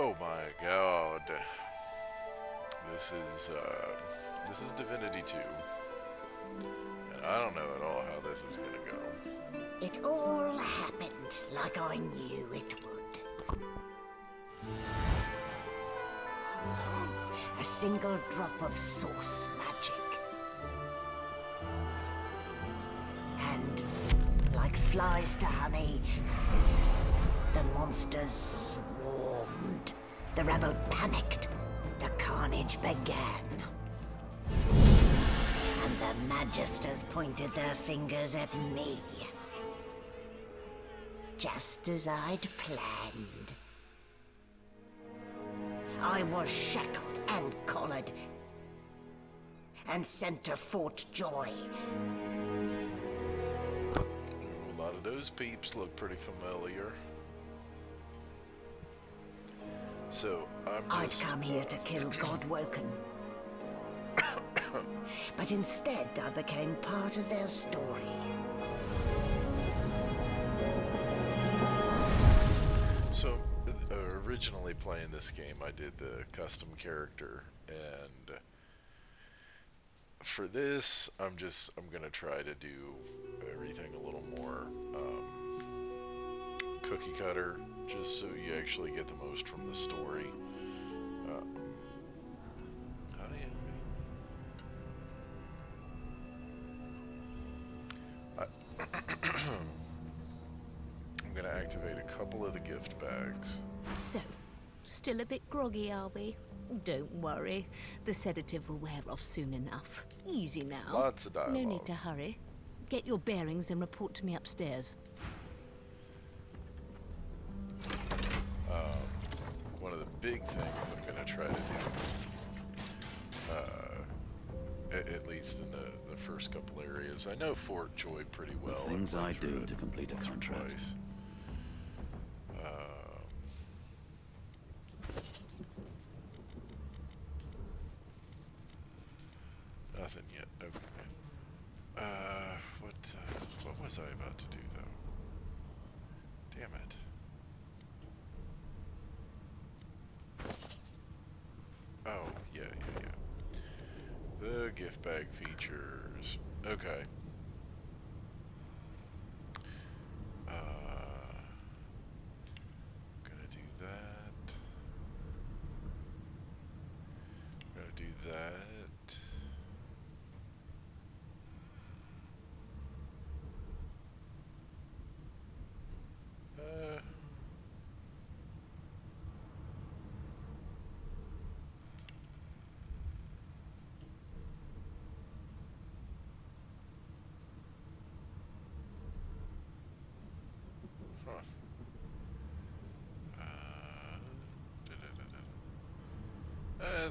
Oh my god. This is Divinity 2. And I don't know at all how this is gonna go. It all happened like I knew it would. A single drop of source magic. And, like flies to honey, the monsters swarmed. The rebel panicked. The carnage began. And the Magisters pointed their fingers at me. Just as I'd planned. I was shackled and collared. And sent to Fort Joy. A lot of those peeps look pretty familiar. So, I'd come here to kill Godwoken. But instead, I became part of their story. So, originally playing this game, I did the custom character, and for this, I'm gonna try to do everything a little more cookie cutter, just so you actually get the most from the story. I'm gonna activate a couple of the gift bags. So, still a bit groggy, are we? Don't worry. The sedative will wear off soon enough. Easy now. Lots of dialogue. No need to hurry. Get your bearings and report to me upstairs. One of the big things I'm gonna try to do, at least in the first couple areas. I know Fort Joy pretty well. The things I do to complete a contract. Twice. Nothing yet. Okay. What was I about to do though? Damn it. Oh, yeah. The gift bag features. Okay. Gonna do that. Gonna do that.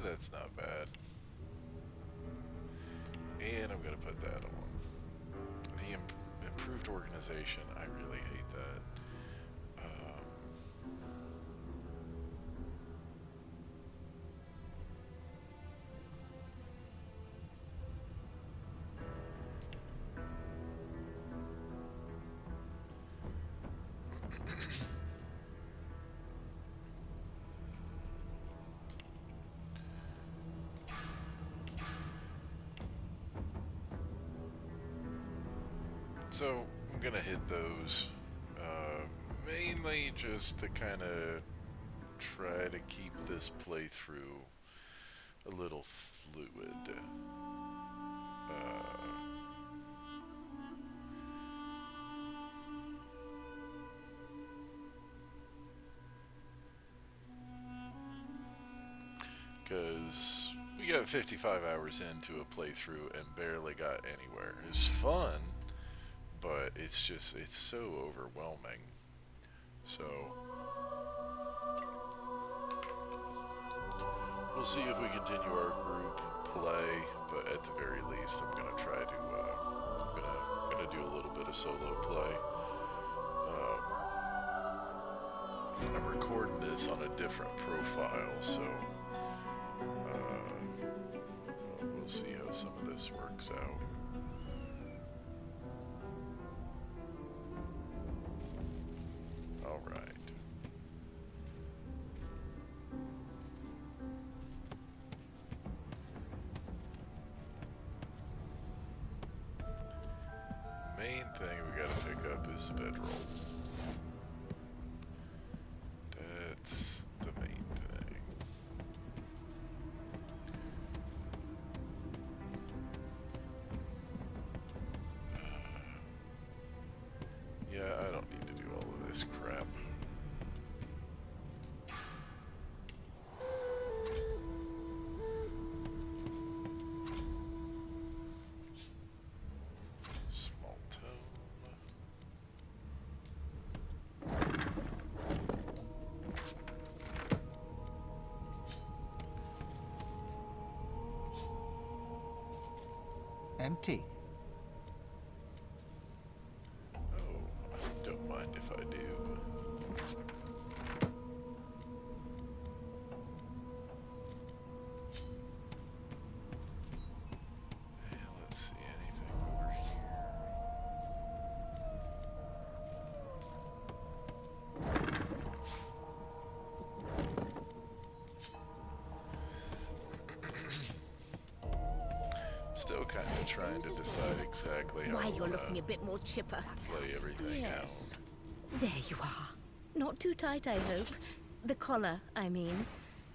That's not bad. And I'm gonna put that on. The improved organization, I really hate that. So, I'm gonna hit those, mainly just to kind of try to keep this playthrough a little fluid. Because we got 55 hours into a playthrough and barely got anywhere. It's fun, but it's so overwhelming. So we'll see if we continue our group play, but at the very least I'm gonna try to I'm gonna do a little bit of solo play. I'm recording this on a different profile, so we'll see how some of this works out. is the bedroll. That's the main thing. Yeah, I don't need to do all of this crap. Small tome. Empty. Don't mind if I do. Hey, let's see anything over here. Still kind of trying to decide exactly how Why, I you're wanna looking a bit more chipper. play everything Yes. out. There you are. Not too tight, I hope. The collar, I mean.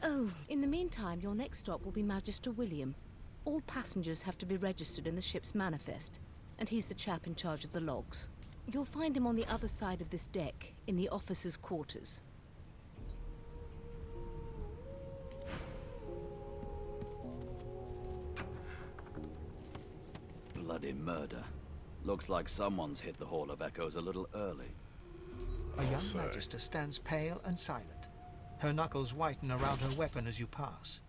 Oh, in the meantime, your next stop will be Magister William. All passengers have to be registered in the ship's manifest, and he's the chap in charge of the logs. You'll find him on the other side of this deck, in the officers' quarters. Bloody murder. Looks like someone's hit the Hall of Echoes a little early. A young Sorry. magister stands pale and silent. Her knuckles whiten around her weapon as you pass.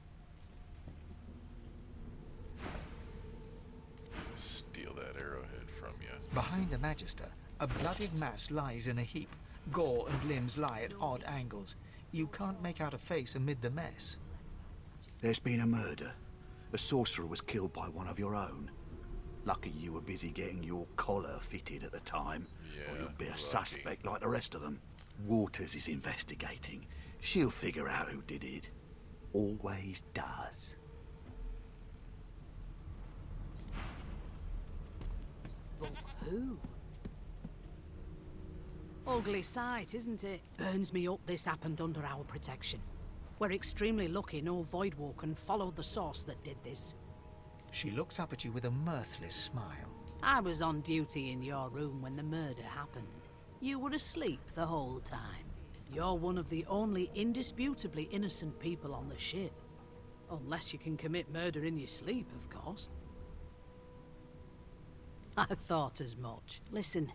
Steal that arrowhead from you. Behind the magister, a bloodied mass lies in a heap. Gore and limbs lie at odd angles. You can't make out a face amid the mess. There's been a murder. A sorcerer was killed by one of your own. Lucky you were busy getting your collar fitted at the time, or Yeah, you'd be a lucky. suspect like the rest of them. Waters is investigating. She'll figure out who did it. Always does. Who? Ugly sight, isn't it? Burns me up this happened under our protection. We're extremely lucky no Voidwalker followed the source that did this. She looks up at you with a mirthless smile. I was on duty in your room when the murder happened. You were asleep the whole time. You're one of the only indisputably innocent people on the ship. Unless you can commit murder in your sleep, of course. I thought as much. Listen,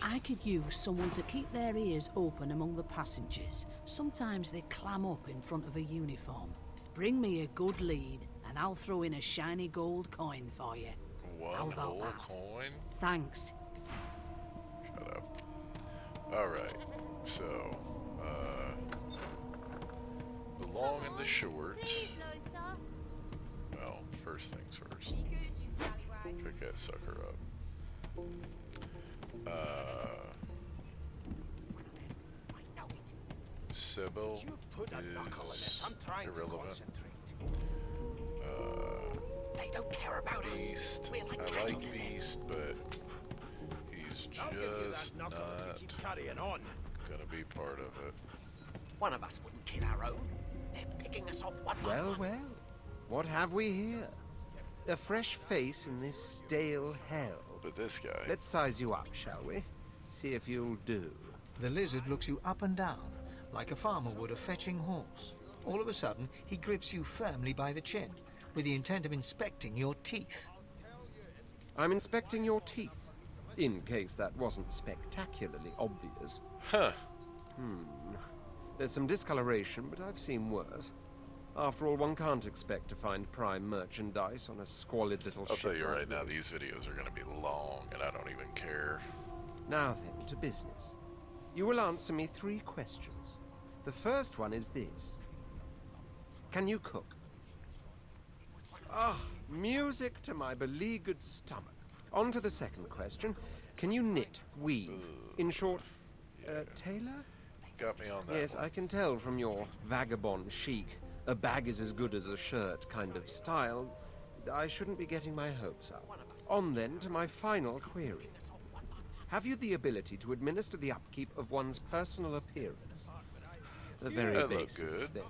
I could use someone to keep their ears open among the passengers. Sometimes they clam up in front of a uniform. Bring me a good lead, and I'll throw in a shiny gold coin for you. How One about whole that? coin? Thanks. Shut up. Alright, so, the long and the short. Well, first things first. Pick that sucker up. Sybil is irrelevant. They don't care about us. Beast. We're like I cattle like to them. Beast, but he's just not gonna be part of it. One of us wouldn't kill our own. They're picking us off one by Well, one. well. What have we here? A fresh face in this stale hell. But this guy, Let's size you up, shall we? See if you'll do. The lizard looks you up and down, like a farmer would a fetching horse. All of a sudden, he grips you firmly by the chin, with the intent of inspecting your teeth. I'm inspecting your teeth, in case that wasn't spectacularly obvious. huh? There's some discoloration, but I've seen worse. After all, one can't expect to find prime merchandise on a squalid little I'll ship tell you like right now, this. these videos are gonna be long, and I don't even care. Now then, to business. You will answer me 3 questions. The first one is this. Can you cook? Ah, music to my beleaguered stomach. On to the second question. Can you knit, weave? In short, tailor? Got me on that. Yes, one. I can tell from your vagabond chic, a bag is as good as a shirt kind of style. I shouldn't be getting my hopes up. On then to my final query. Have you the ability to administer the upkeep of one's personal appearance? The very Yeah, look basics, good. then.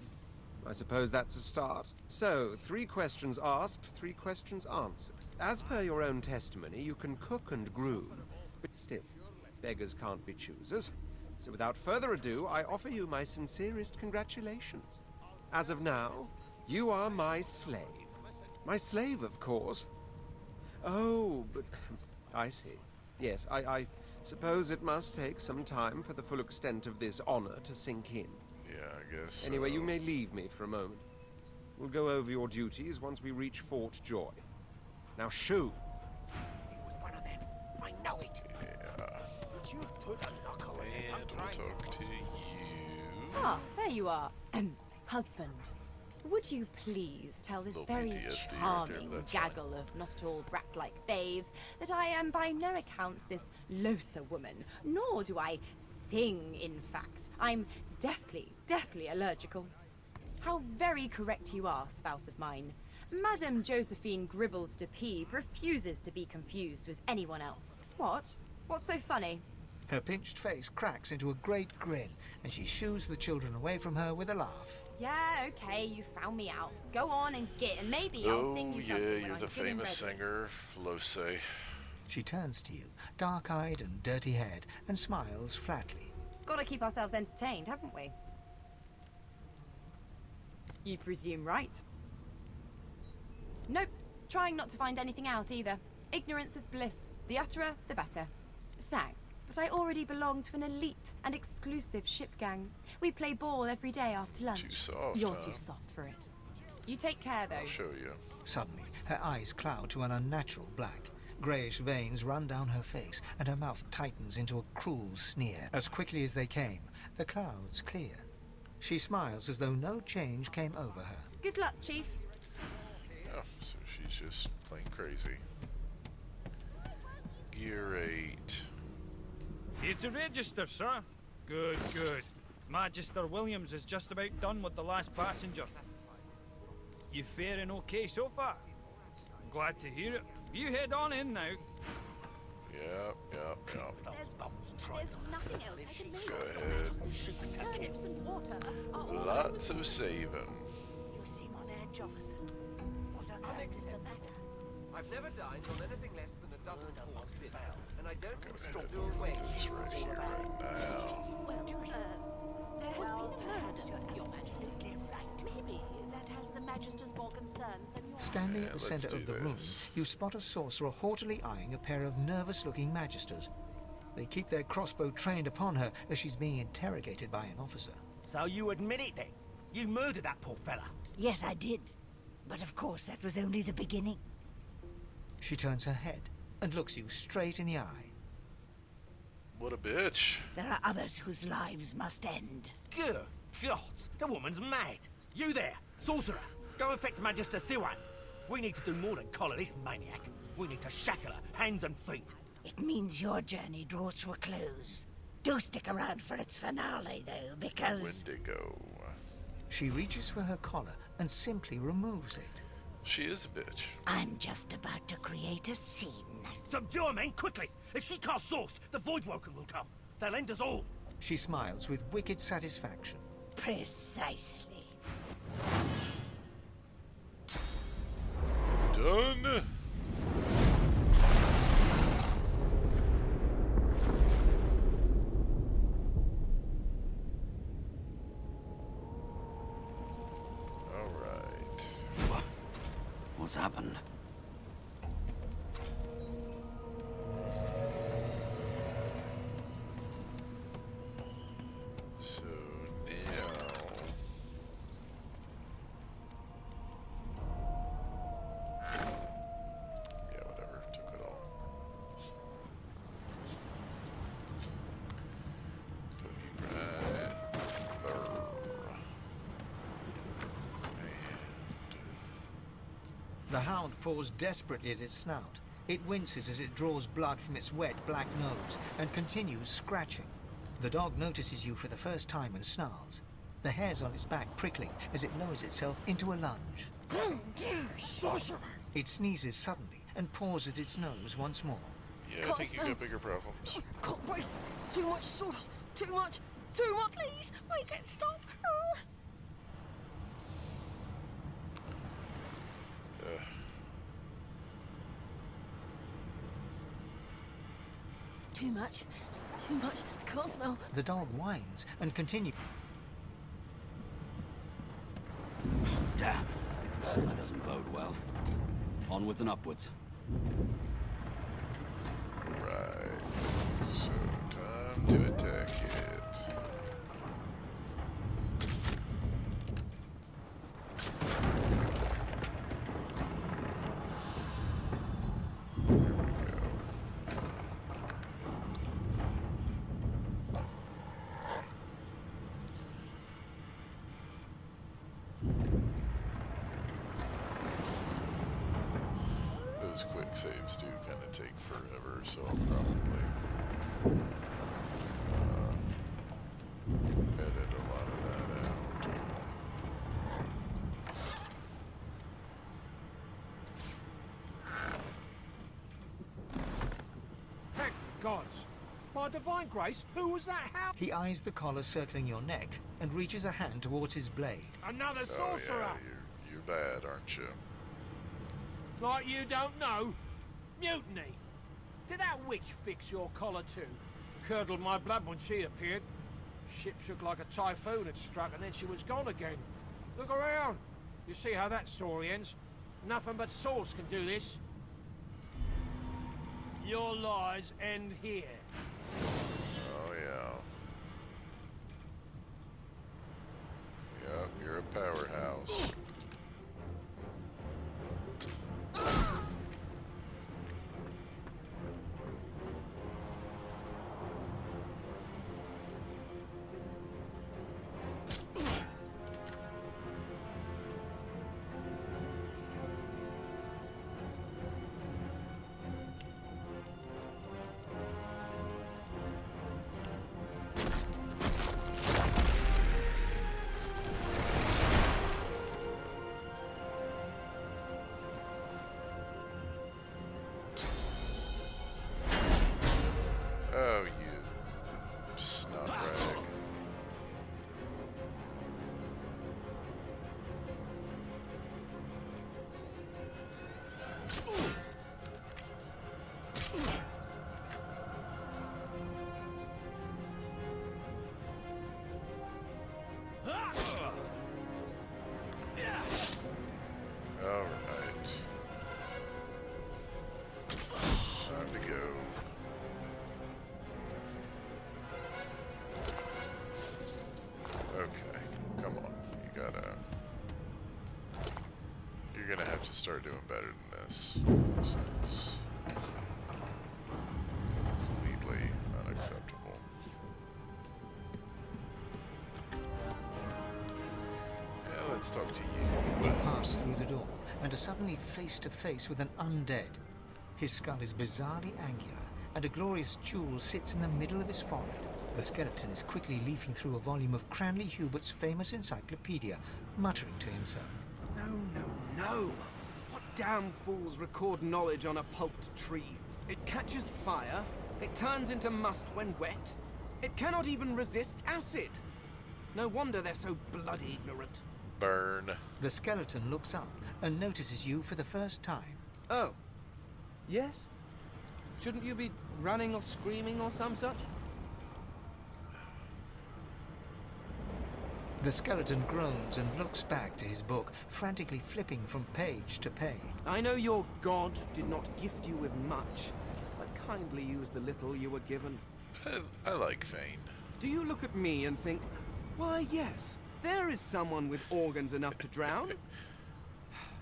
I suppose that's a start. So, 3 questions asked, 3 questions answered. As per your own testimony, you can cook and groom, but still, beggars can't be choosers. So without further ado, I offer you my sincerest congratulations. As of now, you are my slave. My slave, of course. Oh, but I see. Yes, I suppose it must take some time for the full extent of this honor to sink in. Yeah, I guess. Anyway, you so. may leave me for a moment. We'll go over your duties once we reach Fort Joy. Now, shoo! It was one of them. I know it. Yeah. Would you put a knuckle in it? And we'll talk to you. Ah, there you are. Husband. Would you please tell this Little very PTSD right there, charming but that's fine. gaggle of not at all brat-like babes that I am by no accounts this Losa woman, nor do I sing, in fact. I'm deathly allergical. How very correct you are, spouse of mine. Madame Josephine Gribbles de Peeb refuses to be confused with anyone else. What? What's so funny? Her pinched face cracks into a great grin, and she shoos the children away from her with a laugh. Yeah, okay, you found me out. Go on and get, and maybe I'll sing you something yeah, when you're I'm the good and famous ready. singer, Lose. She turns to you, dark-eyed and dirty-haired, and smiles flatly. Gotta keep ourselves entertained, haven't we? You presume right. Nope, trying not to find anything out either. Ignorance is bliss. The utterer, the better. Thanks, but I already belong to an elite and exclusive ship gang. We play ball every day after lunch. Too soft, You're huh? too soft for it. You take care, though. I'll show you. Suddenly, her eyes cloud to an unnatural black. Greyish veins run down her face, and her mouth tightens into a cruel sneer. As quickly as they came, the clouds clear. She smiles as though no change came over her. Good luck, Chief. Oh, so she's just plain crazy. Gear 8. Here to register, sir. Good, good. Magister Williams is just about done with the last passenger. You faring okay so far? I'm glad to hear it. You head on in now. Yep. There's nothing else I can make Go of, ahead. turnips and water are all Lots of saving. You seem on edge, officer. What on earth is the matter? I've never dined on anything less than a dozen course dinner, and I don't Go think ahead so. and move this right here, right now. well, there has been a murder, Your Majesty. Maybe that has the Magisters more concerned than your... Standing Yeah, at the let's center do of the room, this. you spot a sorcerer haughtily eyeing a pair of nervous-looking magisters. They keep their crossbow trained upon her as she's being interrogated by an officer. So you admit it then? You murdered that poor fella? Yes, I did. But of course, that was only the beginning. She turns her head and looks you straight in the eye. What a bitch. There are others whose lives must end. Good God, the woman's mad. You there, sorcerer, go and fetch Magister Siwan. We need to do more than collar this maniac. We need to shackle her, hands and feet. It means your journey draws to a close. Do stick around for its finale, though, because... Wendigo. She reaches for her collar and simply removes it. She is a bitch. I'm just about to create a scene. Subdue her, men, quickly. If she casts source, the Voidwoken will come. They'll end us all. She smiles with wicked satisfaction. Precisely. Done. All right. What's happened? So now. Yeah, whatever. Took it all. Put you right there. The hound paws desperately at its snout. It winces as it draws blood from its wet black nose and continues scratching. The dog notices you for the first time and snarls, the hairs on its back prickling as it lowers itself into a lunge. Sorcerer! It sneezes suddenly and paws at its nose once more. Yeah, I think you got bigger problems. Can't breathe. Too much sauce. Too much. Please, make it stop. Too much. I can't smell. The dog whines and continues. Damn. That doesn't bode well. Onwards and upwards. Right. So, time to attack it. There we go. Those quick saves do kind of take forever, so I'll probably edit a lot of that out. Thank gods. By divine grace, who was that? How? He eyes the collar circling your neck and reaches a hand towards his blade. Another Oh sorcerer. yeah, you're bad, aren't you? Like you don't know? Mutiny. Did that witch fix your collar too? Curdled my blood when she appeared. Ship shook like a typhoon had struck and then she was gone again. Look around. You see how that story ends? Nothing but swords can do this. Your lies end here. Oh yeah. Yep, you're a powerhouse. Oh, you snot rag. All right. Time to go. Okay, come on. You're gonna have to start doing better than this. This is completely unacceptable. Yeah, let's talk to You you. pass through the door and are suddenly face to face with an undead. His skull is bizarrely angular, and a glorious jewel sits in the middle of his forehead. The skeleton is quickly leafing through a volume of Cranley Hubert's famous encyclopedia, muttering to himself. No. What damn fools record knowledge on a pulped tree? It catches fire, it turns into must when wet, it cannot even resist acid. No wonder they're so bloody ignorant. Burn. The skeleton looks up and notices you for the first time. Oh. Yes? Shouldn't you be running or screaming or some such? The skeleton groans and looks back to his book, frantically flipping from page to page. I know your god did not gift you with much, but kindly use the little you were given. I like Vane. Do you look at me and think, why yes, there is someone with organs enough to drown?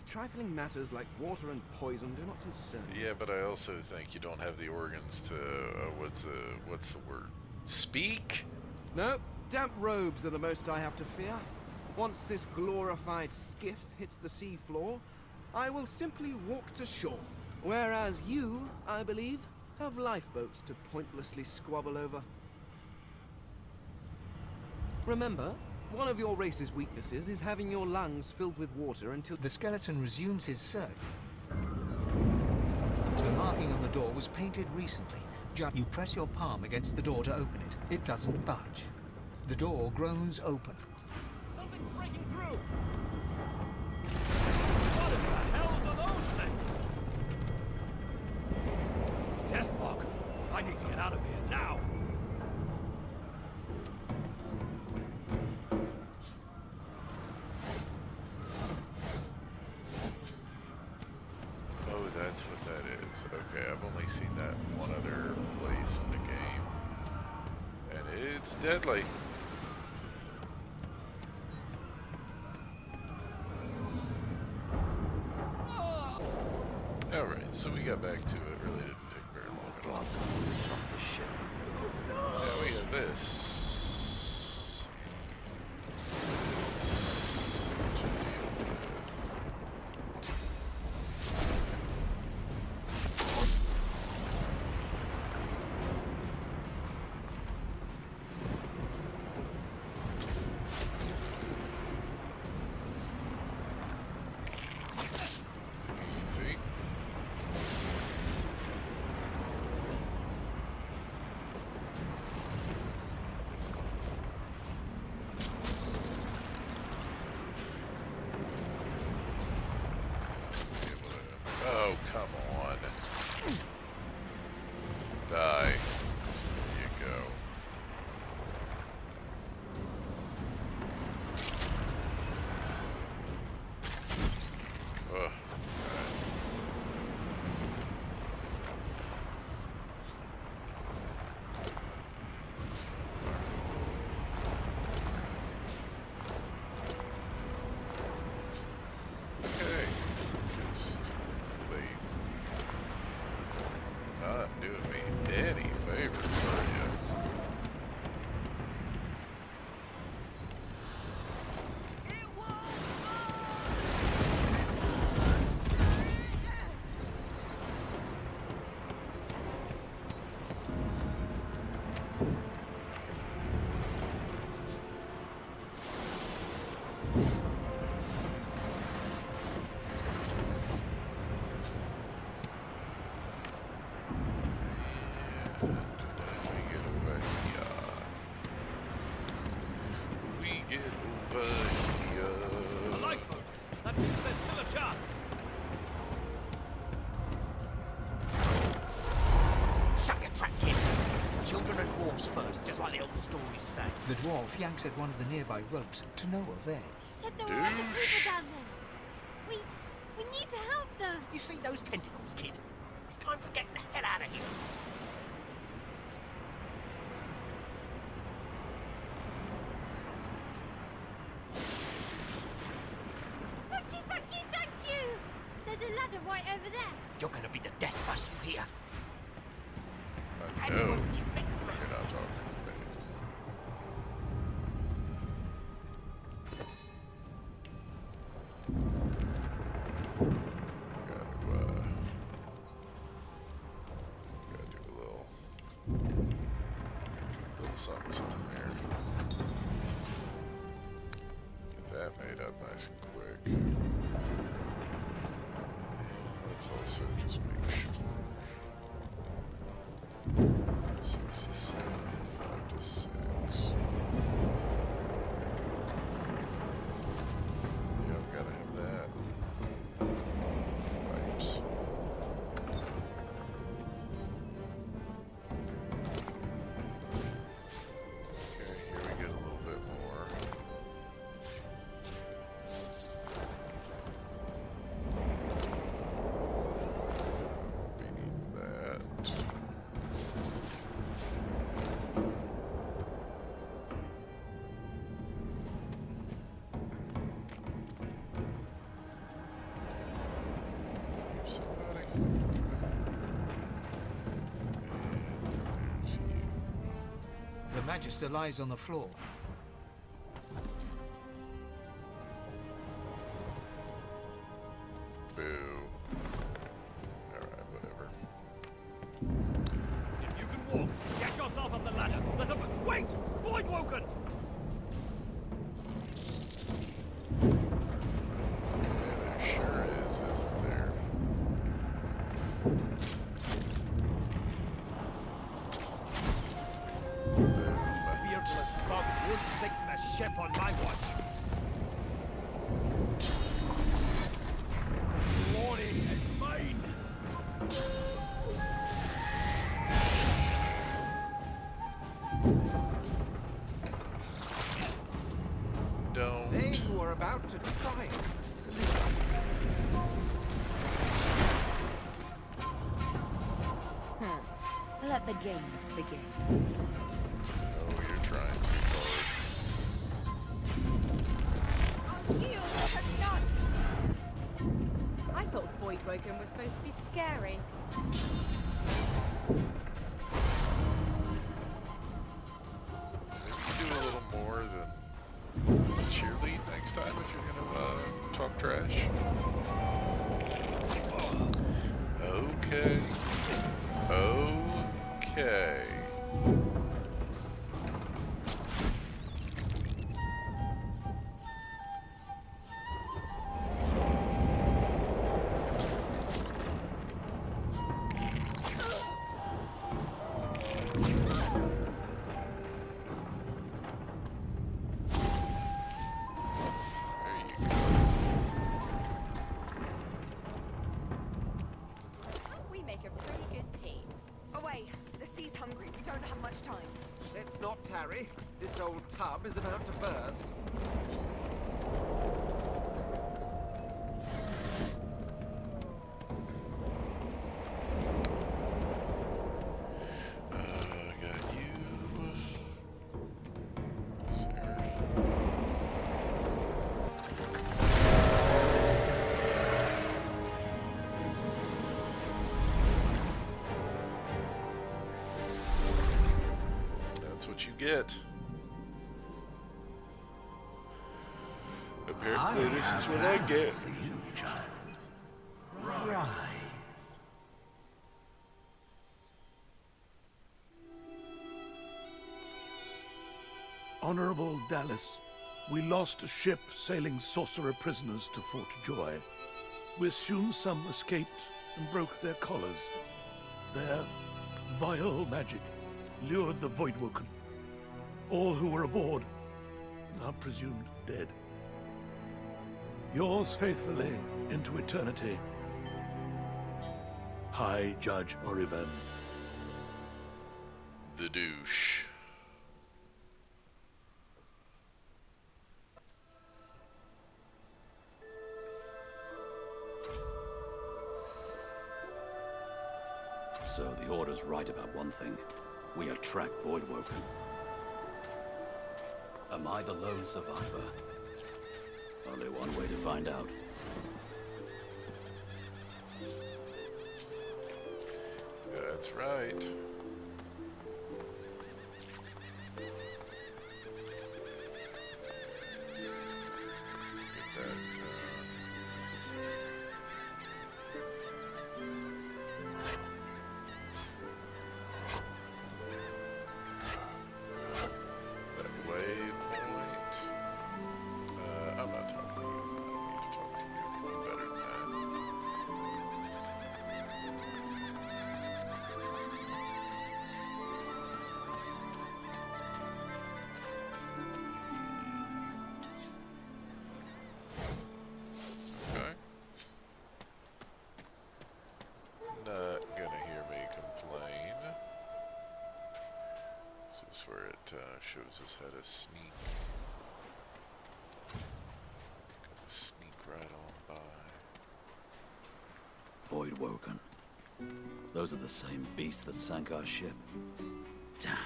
Trifling matters like water and poison do not concern me. Yeah, but I also think you don't have the organs to, what's the word? Speak? No, damp robes are the most I have to fear. Once this glorified skiff hits the sea floor, I will simply walk to shore. Whereas you, I believe, have lifeboats to pointlessly squabble over. Remember, one of your race's weaknesses is having your lungs filled with water until... The skeleton resumes his search. The marking on the door was painted recently. You press your palm against the door to open it. It doesn't budge. The door groans open. Something's breaking through! What in the hell are those things? Deathlock! I need to get out of here now! Oh, that's what that is. Okay, I've only seen that one other place in the game. And it's deadly. Alright, so we got back to it. Really didn't take very long at all. God, someone took off this shit. Now we have this. To deal with. Easy. Oh, come on. Die. There you go. Ugh. Okay. Just leave. Not doing me any favors, are you? We get over here. A lifeboat! That means there's still a chance! Shut your trap, kid. Children and dwarfs first, just like the old stories say. The dwarf yanks at one of the nearby ropes to no avail. Said there were other people down there. We need to help them. You see those tentacles, kid? It's time for getting the hell out of here. Thank you, thank you, thank you. There's a ladder right over there. You're gonna be the death of us, you hear? I know. You're not talking to me. Gotta do a little something there. Get that made up nice and quick. And let's also just make sure. 6 to 7, 5 to 6. Yeah, I've gotta have that. Pipes. Okay, here we get a little bit more. Won't be needing that. Somebody. Okay. And there's you. The Magister lies on the floor. Boo. Alright, whatever. If you can walk, get yourself up the ladder! There's a... Wait! Void Woken! Yeah, there sure is, isn't there? dogs won't sink the ship on my watch. Glory is mine. Don't. They who are about to triumph sleep. Let the games begin. Oh, you're trying too hard. I thought Voidwoken was supposed to be scary. Maybe do a little more than cheerlead next time if you're gonna talk trash. Okay. Okay. We make a pretty good team. Away! The sea's hungry. We don't have much time. Let's not tarry. This old tub is about to burst. Got you. That's what you get. Apparently, this is what I get. For you, child. Rise. Honorable Dallas, we lost a ship sailing sorcerer prisoners to Fort Joy. We assume some escaped and broke their collars. Their vile magic lured the Voidwoken. All who were aboard are presumed dead. Yours faithfully into eternity, High Judge Orivan. The douche. So the Order's right about one thing. We attract Voidwoken. Am I the lone survivor? Only one way to find out. That's right. Where it shows us how to sneak. Gonna sneak right on by. Voidwoken. Those are the same beasts that sank our ship. Damn.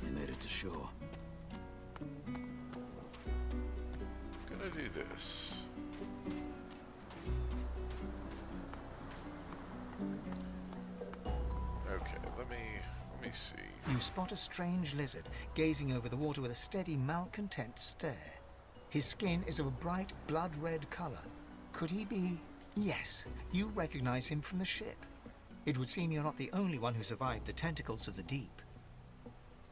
They made it to shore. Gonna do this. Okay, let me see. You spot a strange lizard gazing over the water with a steady, malcontent stare. His skin is of a bright, blood-red color. Could he be... Yes, you recognize him from the ship. It would seem you're not the only one who survived the tentacles of the deep.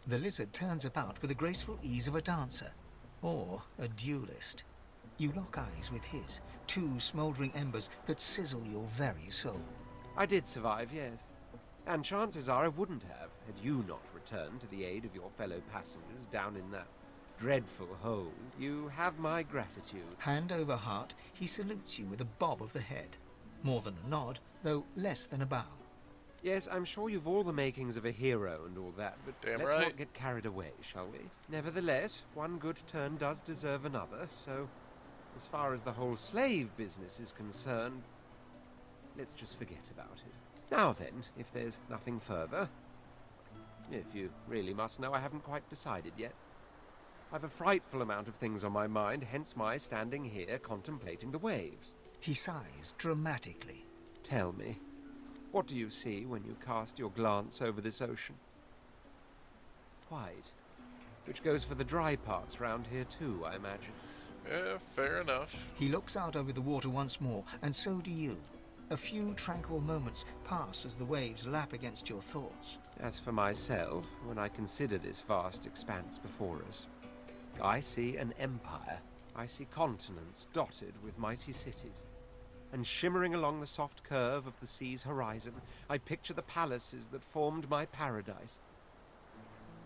The lizard turns about with the graceful ease of a dancer, or a duelist. You lock eyes with his, two smoldering embers that sizzle your very soul. I did survive, yes. And chances are I wouldn't have, had you not returned to the aid of your fellow passengers down in that dreadful hole. You have my gratitude. Hand over heart, he salutes you with a bob of the head. More than a nod, though less than a bow. Yes, I'm sure you've all the makings of a hero and all that, but Damn let's right. not get carried away, shall we? Nevertheless, one good turn does deserve another, so as far as the whole slave business is concerned, let's just forget about it. Now then, if there's nothing further, if you really must know, I haven't quite decided yet. I've a frightful amount of things on my mind, hence my standing here contemplating the waves. He sighs dramatically. Tell me, what do you see when you cast your glance over this ocean? White. Which goes for the dry parts round here too, I imagine. Yeah, fair enough. He looks out over the water once more, and so do you. A few tranquil moments pass as the waves lap against your thoughts. As for myself, when I consider this vast expanse before us, I see an empire. I see continents dotted with mighty cities. And shimmering along the soft curve of the sea's horizon, I picture the palaces that formed my paradise.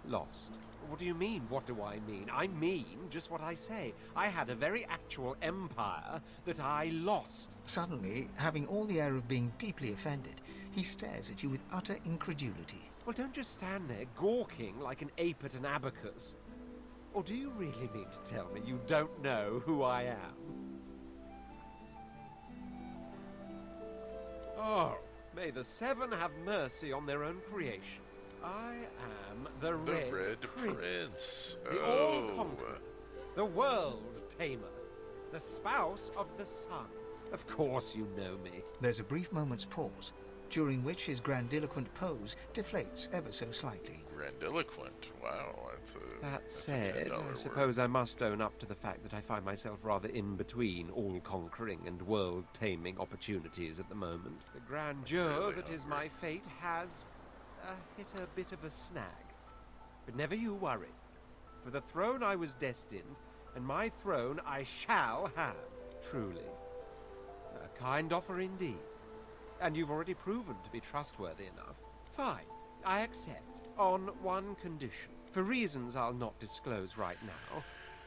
Lost. What do you mean, what do I mean? I mean just what I say. I had a very actual empire that I lost. Suddenly, having all the air of being deeply offended, he stares at you with utter incredulity. Well, don't just stand there gawking like an ape at an abacus. Or do you really mean to tell me you don't know who I am? Oh, may the Seven have mercy on their own creation. I am the Red Prince. The all-conqueror, the world tamer, the spouse of the sun. Of course you know me. There's a brief moment's pause, during which his grandiloquent pose deflates ever so slightly. Grandiloquent? Wow, That that's said, a $10 I suppose I must own up to the fact that I find myself rather in between all-conquering and world-taming opportunities at the moment. The grandeur really that is hungry. my fate has hit a bit of a snag. But never you worry. For the throne I was destined, and my throne I shall have, truly. A kind offer indeed. And you've already proven to be trustworthy enough. Fine, I accept. On one condition. For reasons I'll not disclose right now,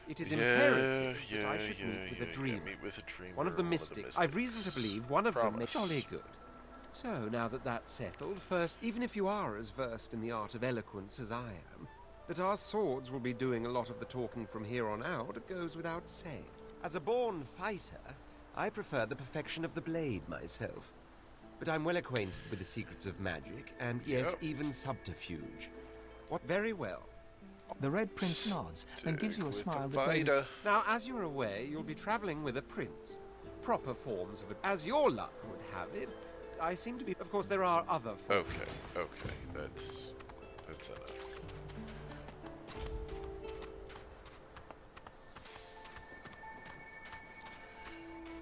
it is imperative that I should meet with a dreamer. Meet with a dreamer. One of the mystics. I've reason to believe one of them is jolly good. So, now that that's settled, first, even if you are as versed in the art of eloquence as I am, that our swords will be doing a lot of the talking from here on out, it goes without saying. As a born fighter, I prefer the perfection of the blade myself. But I'm well acquainted with the secrets of magic, and yes, even subterfuge. What? Very well. The Red Prince nods and gives you a smile that waves. Now, as you're aware, you'll be traveling with a prince. Proper forms of it. As your luck would have it, I seem to be... Of course, there are other forms. Okay, that's enough.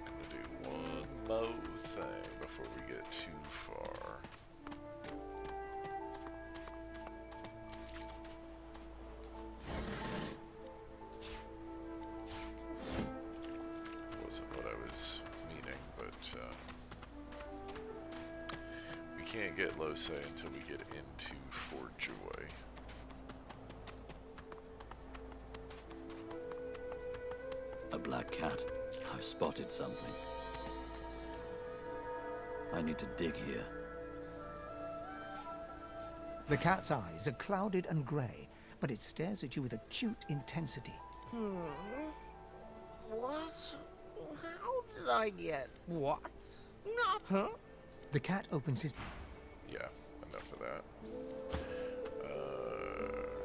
Gonna do one more thing before we get too far. Wasn't what I was meaning, but we can't get Lose until we get into Fort Joy. A black cat. I've spotted something. I need to dig here. The cat's eyes are clouded and grey, but it stares at you with acute intensity. What? How did I get what? No. Huh? The cat opens his... Yeah, enough of that.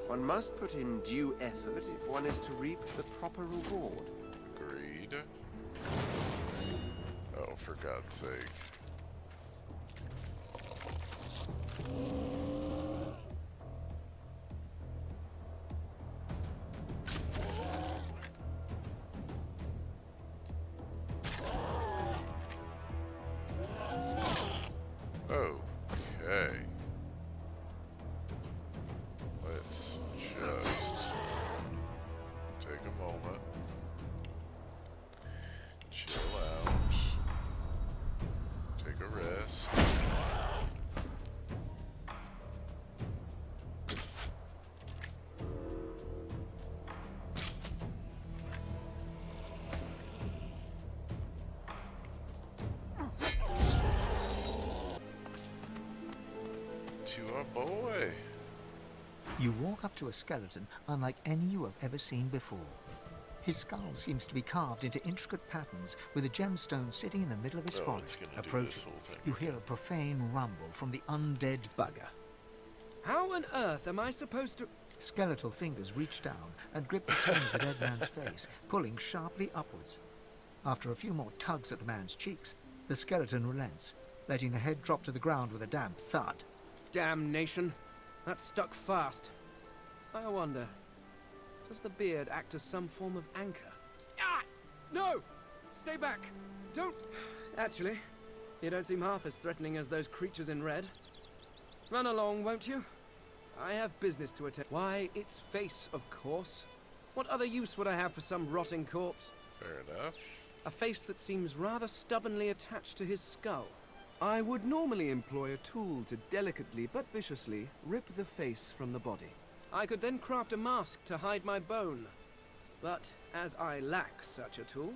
One must put in due effort if one is to reap the proper reward. Agreed. Oh, for God's sake. Okay. Let's just take a moment. Chill out. Take a rest. boy. You walk up to a skeleton unlike any you have ever seen before. His skull seems to be carved into intricate patterns, with a gemstone sitting in the middle of his forehead. Approaching, you hear a profane rumble from the undead bugger. How on earth am I supposed to... Skeletal fingers reach down and grip the skin of the dead man's face, pulling sharply upwards. After a few more tugs at the man's cheeks, the skeleton relents, letting the head drop to the ground with a damp thud. Damnation. That stuck fast. I wonder, does the beard act as some form of anchor? Ah! No! Stay back! Don't... Actually, you don't seem half as threatening as those creatures in red. Run along, won't you? I have business to attend. Why, its face, of course. What other use would I have for some rotting corpse? Fair enough. A face that seems rather stubbornly attached to his skull. I would normally employ a tool to delicately but viciously rip the face from the body. I could then craft a mask to hide my bone. But as I lack such a tool...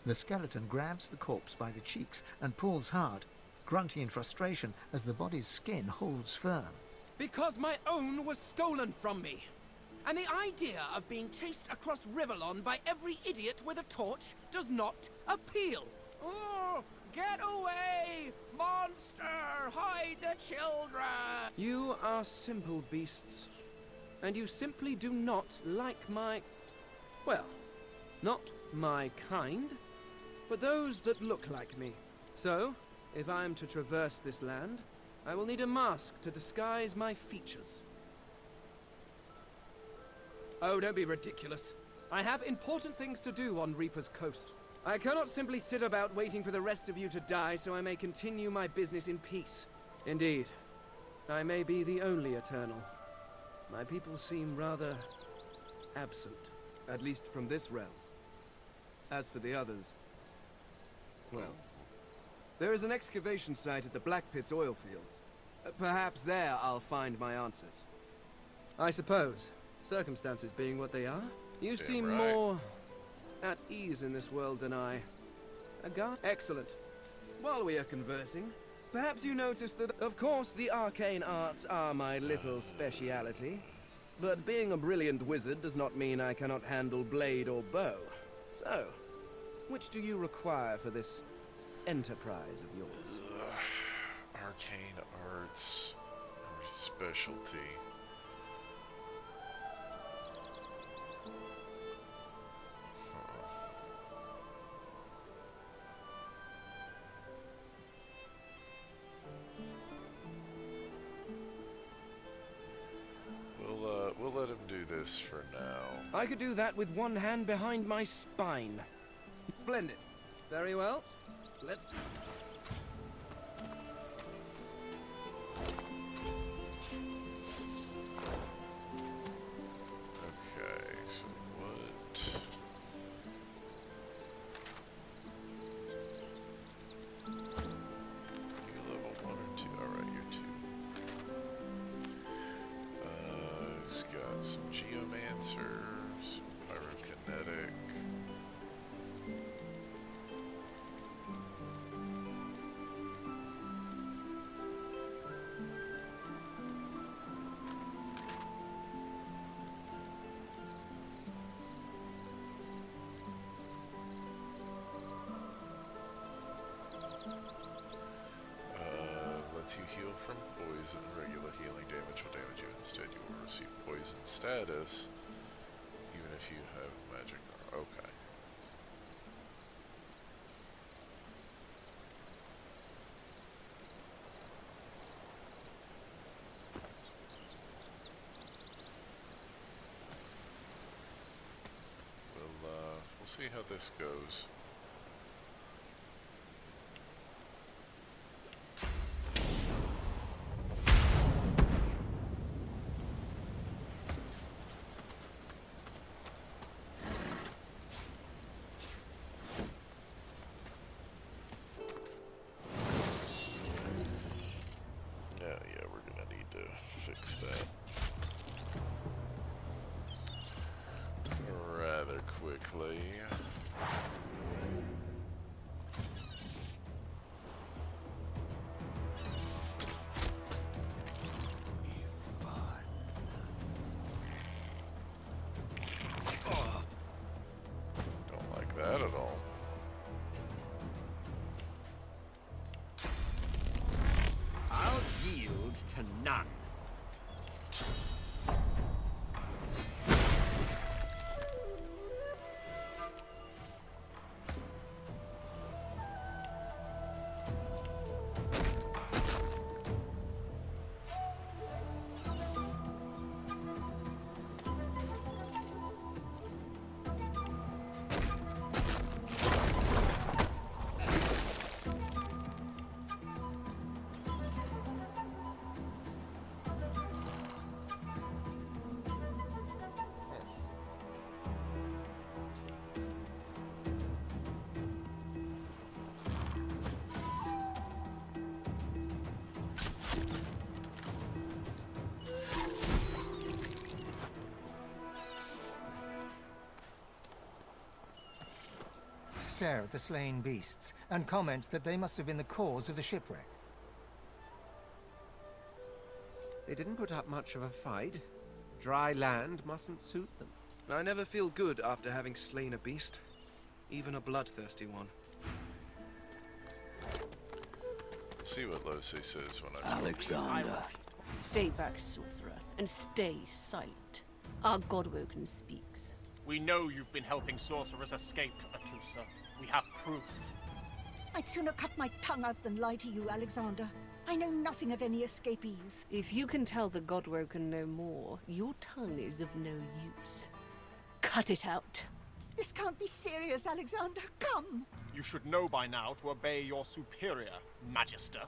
The skeleton grabs the corpse by the cheeks and pulls hard, grunting in frustration as the body's skin holds firm. Because my own was stolen from me. And the idea of being chased across Rivellon by every idiot with a torch does not appeal. Oh, get away! Monster! Hide the children! You are simple beasts. And you simply do not like my... Well, not my kind, but those that look like me. So, if I am to traverse this land, I will need a mask to disguise my features. Oh, don't be ridiculous. I have important things to do on Reaper's Coast. I cannot simply sit about waiting for the rest of you to die so I may continue my business in peace. Indeed, I may be the only Eternal. My people seem rather absent, at least from this realm. As for the others, well, there is an excavation site at the Black Pit's oil fields. Perhaps there I'll find my answers. I suppose, circumstances being what they are, you seem more at ease in this world than I. A guy? Excellent. While we are conversing, perhaps you noticed that, of course, the arcane arts are my little speciality. But being a brilliant wizard does not mean I cannot handle blade or bow. So, which do you require for this enterprise of yours? Arcane arts, or specialty. We'll let him do this for now. I could do that with one hand behind my spine. Splendid. Very well. Let's... Okay, so what? You level 1 or 2? Alright, you're 2. He's got some geomancer, some pyrokinetic. Lets you heal from poison. Regular healing damage will damage you. Instead, you will receive poison status, even if you have magic. Okay. We'll see how this goes. Yeah, we're gonna need to fix that rather quickly. at all. I'll yield to none. Stare at the slain beasts and comment that they must have been the cause of the shipwreck. They didn't put up much of a fight. Dry land mustn't suit them. I never feel good after having slain a beast, even a bloodthirsty one. See what Lose says when I Alexander. Stay back, sorcerer, and stay silent. Our Godwoken speaks. We know you've been helping sorcerers escape, Atusa. We have proof. I'd sooner cut my tongue out than lie to you, Alexander. I know nothing of any escapees. If you can tell the Godwoken no more, your tongue is of no use. Cut it out. This can't be serious, Alexander. Come! You should know by now to obey your superior, Magister,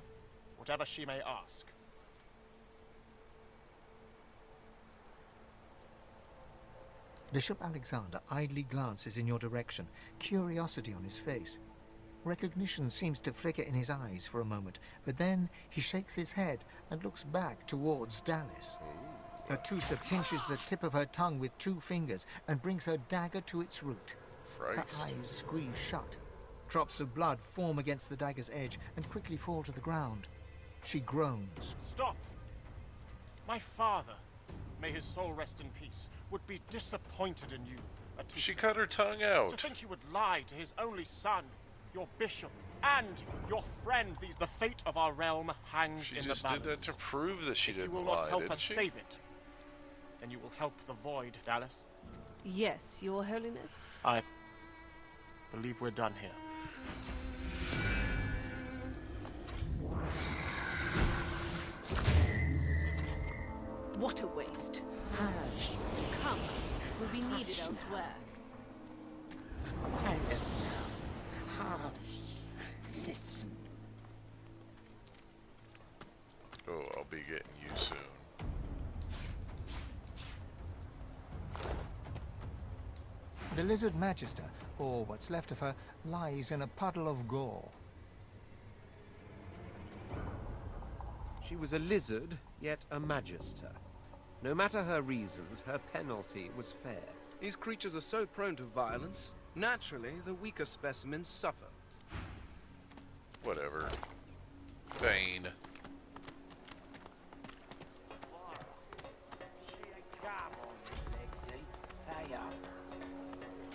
whatever she may ask. Bishop Alexander idly glances in your direction, curiosity on his face. Recognition seems to flicker in his eyes for a moment, but then he shakes his head and looks back towards Dallas. Atusa pinches the tip of her tongue with 2 fingers and brings her dagger to its root. Her eyes squeeze shut. Drops of blood form against the dagger's edge and quickly fall to the ground. She groans. Stop! My father, may his soul rest in peace, would be disappointed in you, Atusa. She cut her tongue out. To think you would lie to his only son, your bishop, and your friend. The fate of our realm hangs in the balance. She just did that to prove that she didn't lie, If you will not help us she? save it, then you will help the void, Dallas. Yes, Your Holiness. I believe we're done here. What a waste. Come, we'll be needed elsewhere. Listen. Oh, I'll be getting you soon. The lizard magister, or what's left of her, lies in a puddle of gore. She was a lizard, yet a magister. No matter her reasons, her penalty was fair. These creatures are so prone to violence. Naturally, the weaker specimens suffer. Whatever. Bane.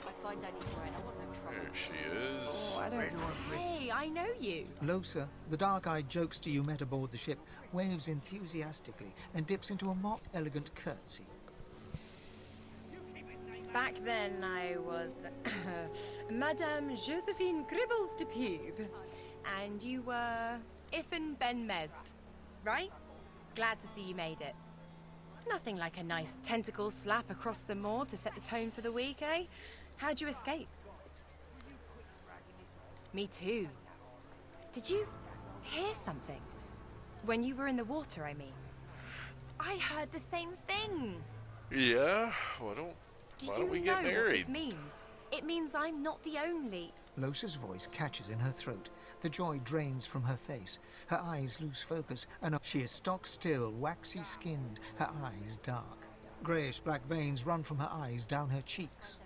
I find I need to write. I want no trouble. There she is. Oh, I don't. Hey, I know you. Losa, the dark-eyed jokester you met aboard the ship, waves enthusiastically and dips into a mock elegant curtsy. Back then, I was Madame Josephine Gribbles de Pube, and you were Iffen Ben Mezd, right? Glad to see you made it. Nothing like a nice tentacle slap across the moor to set the tone for the week, eh? How'd you escape? Me too. Did you hear something? When you were in the water, I mean. I heard the same thing. Yeah? Why don't we get married? What this means? It means I'm not the only. Losa's voice catches in her throat. The joy drains from her face. Her eyes lose focus, and she is stock-still, waxy-skinned, her eyes dark. Greyish-black veins run from her eyes down her cheeks.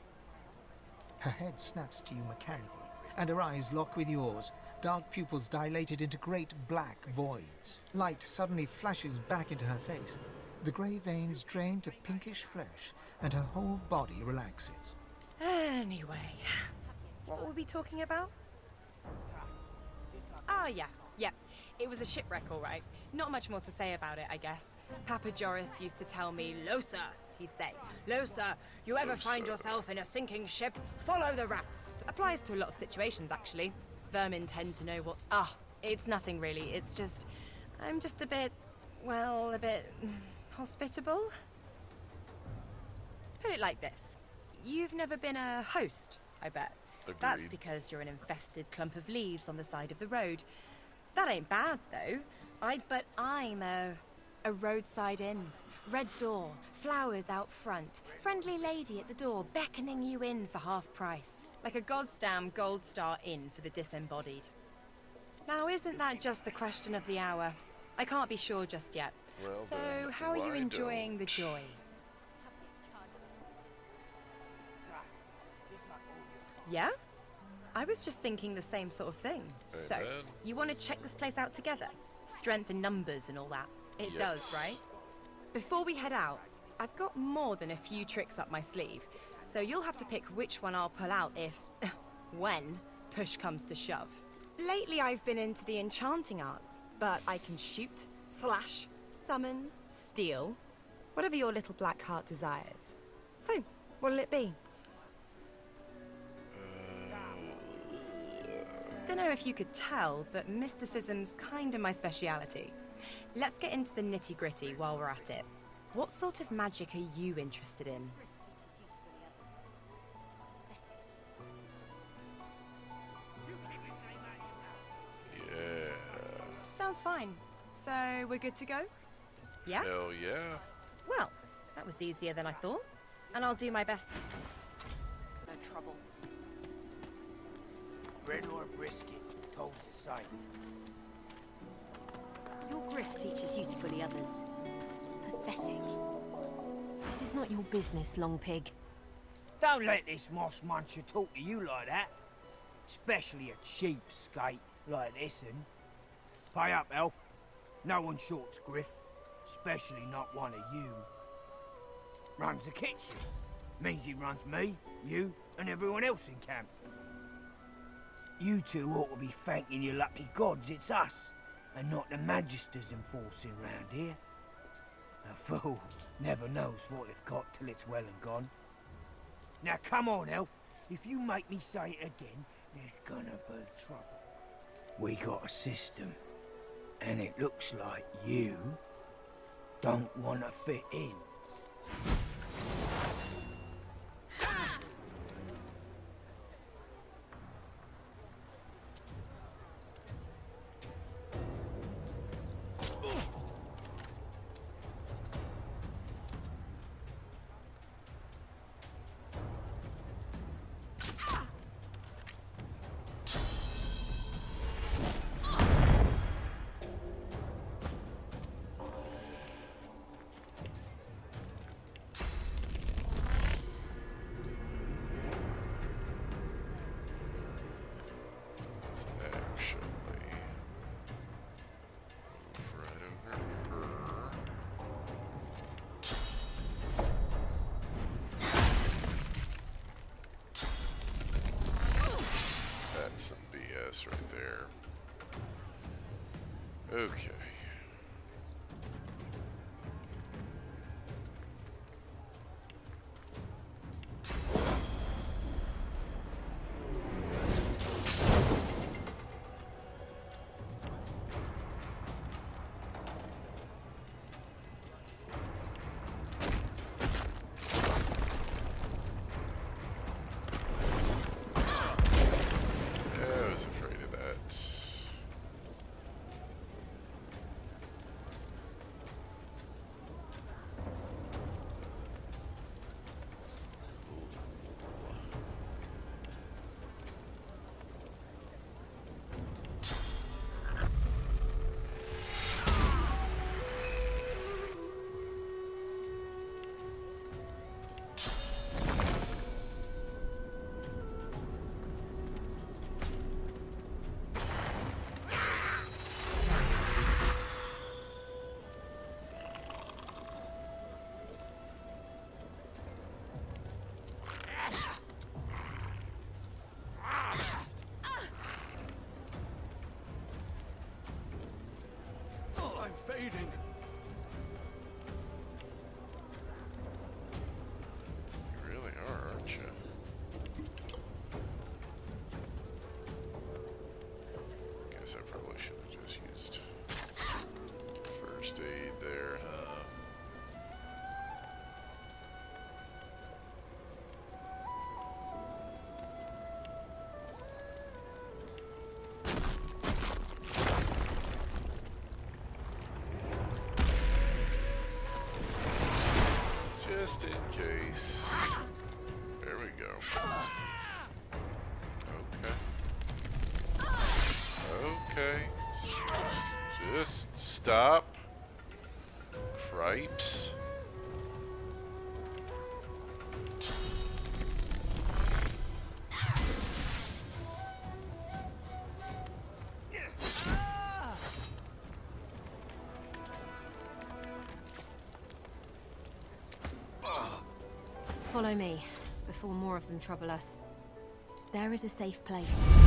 Her head snaps to you mechanically, and her eyes lock with yours, dark pupils dilated into great black voids. Light suddenly flashes back into her face. The grey veins drain to pinkish flesh, and her whole body relaxes. Anyway, What were we talking about? Ah, yeah. Yep. It was a shipwreck, all right. Not much more to say about it, I guess. Papa Joris used to tell me, Losa, he'd say. Losa, you ever find yourself in a sinking ship, follow the rats. Applies to a lot of situations, actually. Vermin tend to know what's... Ah, it's nothing really. It's just... I'm just a bit... well, a bit... hospitable? Put it like this. You've never been a host, I bet. Agreed. That's because you're an infested clump of leaves on the side of the road. That ain't bad, though. But I'm a roadside inn. Red door, flowers out front, friendly lady at the door beckoning you in for half price. Like a goddamn gold star inn for the disembodied. Now, isn't that just the question of the hour? I can't be sure just yet. Well, so, then, how are you why enjoying the don't? joy? Yeah? I was just thinking the same sort of thing. So, Amen. you want to check this place out together? Strength in numbers and all that. It does, Yes. right? Before we head out, I've got more than a few tricks up my sleeve. So you'll have to pick which one I'll pull out if... when push comes to shove. Lately I've been into the enchanting arts, but I can shoot, slash, summon, steal, whatever your little black heart desires. So, what'll it be? Don't know if you could tell, but mysticism's kinda my speciality. Let's get into the nitty-gritty while we're at it. What sort of magic are you interested in? Yeah. Sounds fine. So, we're good to go? Yeah? Hell yeah. Well, that was easier than I thought. And I'll do my best. No trouble. Bread or brisket, toes the same. Your grift teaches you to bully others. Pathetic. This is not your business, Long Pig. Don't let this moss muncher talk to you like that. Especially a cheapskate like this one. Pay up, elf. No one shorts griff. Especially not one of you. Runs the kitchen. Means he runs me, you, and everyone else in camp. You two ought to be thanking your lucky gods it's us, and not the magisters enforcing round here. A fool never knows what they've got till it's well and gone. Now come on, elf. If you make me say it again, there's gonna be trouble. We got a system, and it looks like you don't want to fit in. That's some BS right there. Okay. I was afraid of that. guess I probably should have just used first aid there, huh? Just in case. There we go. Okay. Okay. Just stop. Cripes. Follow me, before more of them trouble us. There is a safe place.